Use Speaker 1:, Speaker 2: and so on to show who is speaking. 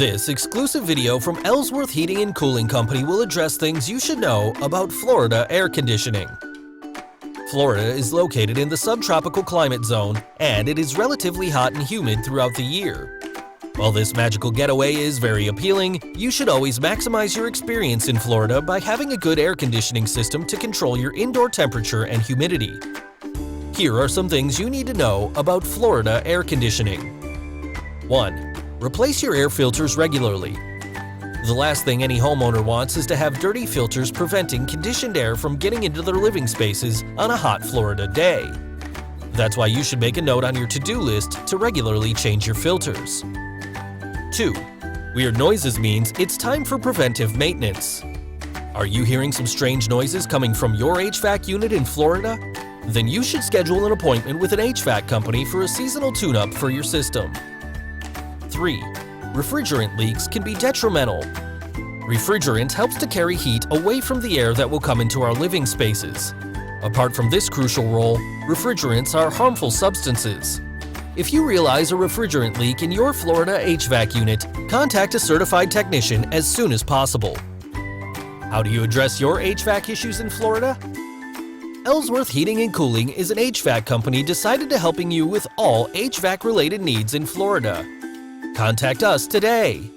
Speaker 1: This exclusive video from Ellsworth Heating and Cooling Company will address things you should know about Florida air conditioning. Florida is located in the subtropical climate zone, and it is relatively hot and humid throughout the year. While this magical getaway is very appealing, you should always maximize your experience in Florida by having a good air conditioning system to control your indoor temperature and humidity. Here are some things you need to know about Florida air conditioning. 1. Replace your air filters regularly. The last thing any homeowner wants is to have dirty filters preventing conditioned air from getting into their living spaces on a hot Florida day. That's why you should make a note on your to-do list to regularly change your filters. 2. Weird noises means it's time for preventive maintenance. Are you hearing some strange noises coming from your HVAC unit in Florida? Then you should schedule an appointment with an HVAC company for a seasonal tune-up for your system. 3. Refrigerant leaks can be detrimental. Refrigerant helps to carry heat away from the air that will come into our living spaces. Apart from this crucial role, refrigerants are harmful substances. If you realize a refrigerant leak in your Florida HVAC unit, contact a certified technician as soon as possible. How do you address your HVAC issues in Florida? Ellsworth Heating and Cooling is an HVAC company decided to helping you with all HVAC-related needs in Florida. Contact us today.